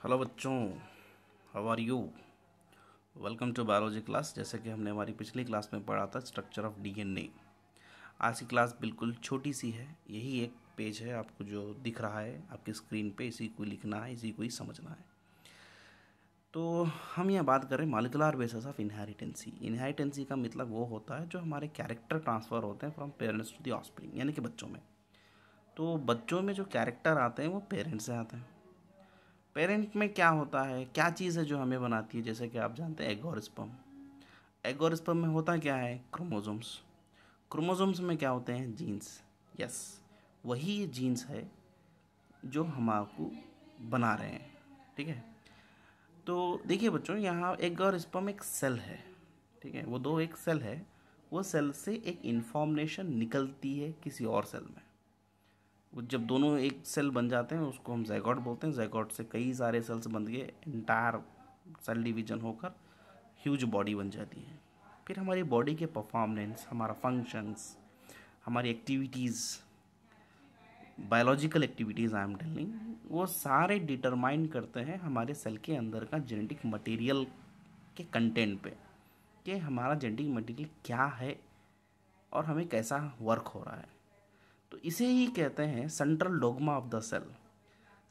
Hello बच्चों, how are you. Welcome to biology class. जैसे कि हमने हमारी पिछली क्लास में पढ़ा था स्ट्रक्चर ऑफ डीएनए। आज की क्लास बिल्कुल छोटी सी है, यही एक पेज है आपको जो दिख रहा है आपकी स्क्रीन पे, इसी को लिखना है, इसी को ही समझना है। तो हम यहाँ बात करें मॉलिक्यूलर बेसिस ऑफ इनहेरिटेंसी। इनहेरिटेंसी का मतलब वो होता है जो हमारे कैरेक्टर ट्रांसफ़र होते हैं from parents to the offspring, यानी कि बच्चों में। तो बच्चों में जो कैरेक्टर आते हैं वो पेरेंट्स से आते हैं। पेरेंट में क्या होता है, क्या चीज़ है जो हमें बनाती है, जैसे कि आप जानते हैं एग और स्पर्म। एग और स्पर्म में होता क्या है, क्रोमोसोम्स। क्रोमोसोम्स में क्या होते हैं, जीन्स। यस, वही जीन्स है जो हम आपको बना रहे हैं। ठीक है। तो देखिए बच्चों, यहाँ एग और स्पर्म एक सेल है। ठीक है, वो दो एक सेल है। वो सेल से एक इंफॉर्मेशन निकलती है किसी और सेल में। वो जब दोनों एक सेल बन जाते हैं उसको हम ज़ायगोट बोलते हैं। ज़ायगोट से कई सारे सेल्स बन के इंटायर सेल डिवीजन होकर ह्यूज बॉडी बन जाती है। फिर हमारी बॉडी के परफॉर्मेंस, हमारा फंक्शंस, हमारी activities, biological activities I am telling, वो सारे डिटरमाइन करते हैं हमारे सेल के अंदर का जेनेटिक मटेरियल के कंटेंट पे, कि हमारा जेनेटिक मटेरियल क्या है और हमें कैसा वर्क हो रहा है। तो इसे ही कहते हैं central dogma of the cell.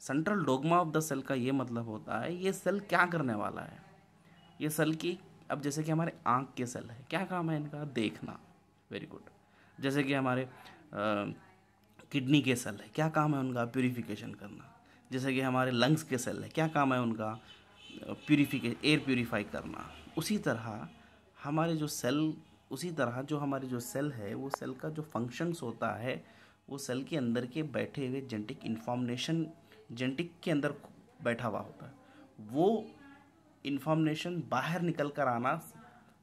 Central dogma of the cell का ये मतलब होता है ये सेल क्या करने वाला है। ये सेल की, अब जैसे कि हमारे आँख के सेल है, क्या काम है इनका, देखना। Very good. जैसे कि हमारे किडनी के सेल है, क्या काम है उनका, प्यूरिफिकेशन करना। जैसे कि हमारे लंग्स के सेल है, क्या काम है उनका, एयर प्यूरिफाई करना। उसी तरह हमारे जो सेल उसी तरह जो हमारे जो सेल है, वो सेल का जो फंक्शंस होता है, वो सेल के अंदर के बैठे हुए जेनेटिक इन्फॉर्मेशन, जेनेटिक के अंदर बैठा हुआ होता है, वो इन्फॉर्मेशन बाहर निकल कर आना,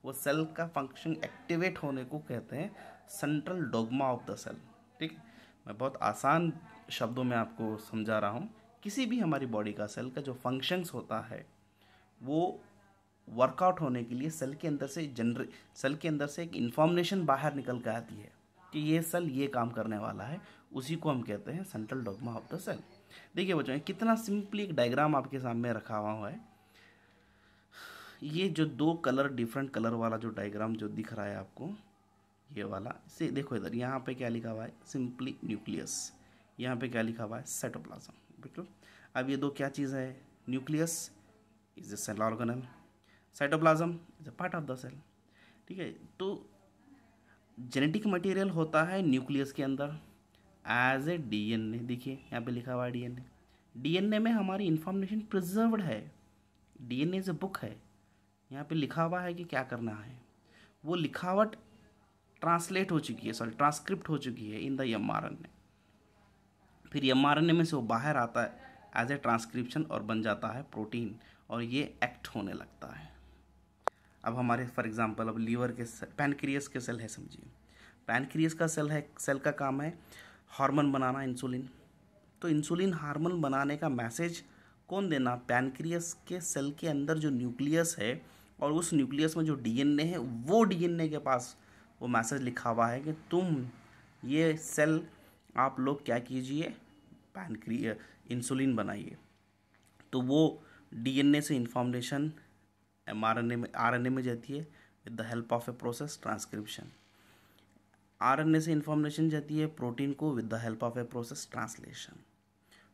वो सेल का फंक्शन एक्टिवेट होने को कहते हैं central dogma of the cell. ठीक है, मैं बहुत आसान शब्दों में आपको समझा रहा हूँ। किसी भी हमारी बॉडी का सेल का जो फंक्शंस होता है, वो वर्कआउट होने के लिए सेल के अंदर से एक इंफॉर्मेशन बाहर निकल के आती है कि ये सेल ये काम करने वाला है। उसी को हम कहते हैं central dogma of the cell. देखिए बच्चों, कितना सिंपली एक डायग्राम आपके सामने रखा हुआ है। ये जो दो कलर, डिफरेंट कलर वाला जो डायग्राम जो दिख रहा है आपको, ये वाला, इसे देखो इधर, यहाँ पे क्या लिखा हुआ है, सिंपली न्यूक्लियस। यहाँ पे क्या लिखा हुआ है, साइटोप्लाज्म। बिल्कुल। अब ये दो क्या चीज़ है, nucleus is a cell organelle, cytoplasm is a part of the cell. ठीक है। तो जेनेटिक मटेरियल होता है न्यूक्लियस के अंदर एज ए डीएनए। देखिए यहाँ पे लिखा हुआ है डीएनए। डीएनए में हमारी इंफॉर्मेशन प्रिजर्व्ड है। डीएनए इज ए बुक है, यहाँ पे लिखा हुआ है कि क्या करना है। वो लिखावट ट्रांसलेट हो चुकी है, सॉरी ट्रांसक्रिप्ट हो चुकी है इन द एमआरएनए। फिर एमआरएनए में से वो बाहर आता है एज ए ट्रांसक्रिप्शन और बन जाता है प्रोटीन, और ये एक्ट होने लगता है। अब हमारे फॉर एग्जांपल अब लीवर के पैनक्रियस के सेल है, समझिए। पैनक्रियस का सेल है, सेल का काम है हार्मोन बनाना, इंसुलिन। तो इंसुलिन हार्मोन बनाने का मैसेज कौन देना, पैनक्रियस के सेल के अंदर जो न्यूक्लियस है, और उस न्यूक्लियस में जो डीएनए है, वो डीएनए के पास वो मैसेज लिखा हुआ है कि तुम ये सेल, आप लोग क्या कीजिए, इंसुलिन बनाइए। तो वो डीएनए से इंफॉर्मेशन एमआरएनए में, आरएनए में जाती है with the help of a process transcription. RNA से इंफॉर्मेशन जाती है प्रोटीन को with the help of a process translation.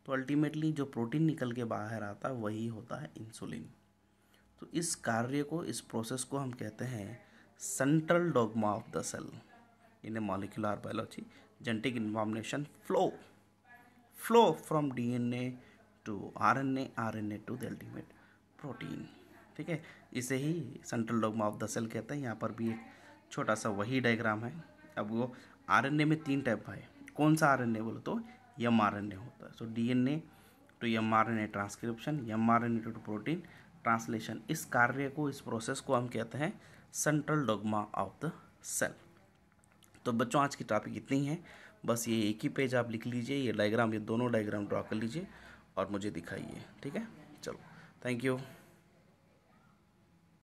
तो अल्टीमेटली जो प्रोटीन निकल के बाहर आता है वही होता है इंसुलिन। तो इस कार्य को, इस प्रोसेस को हम कहते हैं central dogma of the cell in a molecular biology. Genetic information flow from DNA to RNA, RNA to the ultimate protein. ठीक है, इसे ही central dogma of the cell कहते हैं। यहाँ पर भी एक छोटा सा वही डायग्राम है। अब वो आरएनए में 3 टाइप है। कौन सा आरएनए बोलो तो एमआरएनए होता है। So DNA to mRNA transcription, mRNA to protein translation. इस कार्य को, इस प्रोसेस को हम कहते हैं central dogma of the cell. तो बच्चों, आज की टॉपिक इतनी है। बस ये एक ही पेज आप लिख लीजिए, ये डायग्राम, ये दोनों डायग्राम ड्रॉ कर लीजिए और मुझे दिखाइए। ठीक है, चलो, थैंक यू।